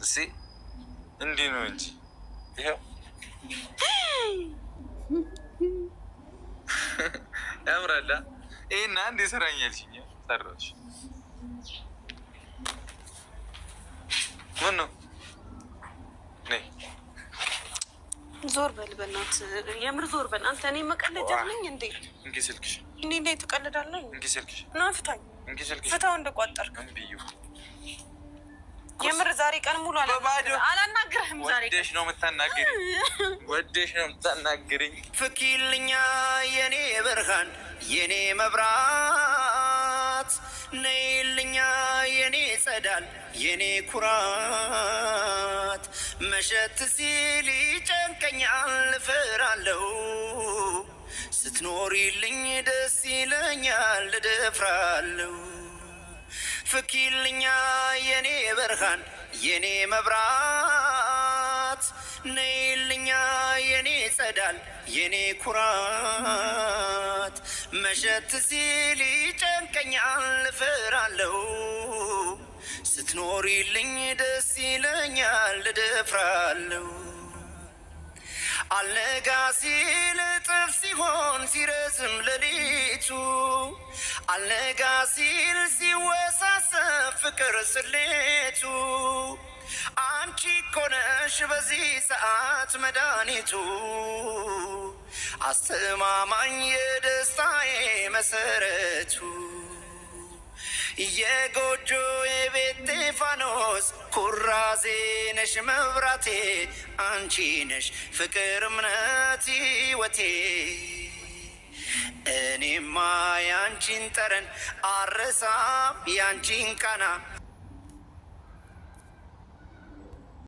እሺ እንዲህ ነው እንጂ ይኸው ያምራላ። ይሄን አንድ የሰራኝ ያልሽኝ ሰራሽ። ምን ነው ነይ ዞር በል በእናትህ፣ የምር ዞር በል አንተ። እኔ መቀለጃ ነኝ እንዴ? እንኪ ስልክሽ። እኔ ላይ ትቀልዳለህ? እንኪ ስልክሽ። ና ፍታኝ። እንኪ ስልክሽ። ፍታው እንደቋጠርክ። እምቢዩ የምር ዛሬ ቀን ሙሉ አላናግርህም። ዛሬ ወደሽ ነው የምታናግሪኝ፣ ወደሽ ነው የምታናግሪኝ። ፍኪልኛ የኔ ብርሃን የኔ መብራት፣ ነይልኛ የኔ ጸዳል የኔ ኩራት። መሸት ሲል ይጨንቀኛል እፈራለሁ፣ ስትኖሪልኝ ደስ ይለኛል እደፍራለሁ። ፍኪልኛ የኔ ብርሃን የኔ መብራት፣ ነይልኛ የኔ ጸዳል የኔ ኩራት። መሸት ሲል ይጨንቀኛል እፈራለሁ፣ ስትኖሪልኝ ደስ ይለኛል እደፍራለሁ። አልነጋ ሲል እጥፍ ሲሆን ሲረዝም ሌሊቱ፣ አልነጋ ሲል ሲወሳሰብ ፍቅር ስሌቱ። አንቺ እኮ ነሽ በዚህ ሰዓት መድኃኒቱ፣ አስተማማኝ የደስታዬ መሰረቱ። የጎጆ የቤቴ ፋኖስ ኩራዜ ነሽ መብራቴ፣ አንቺ ነሽ ፍቅር እምነት ሕይወቴ። እኔማ ያንቺን ጠረን አረሳም ያንቺን ቃና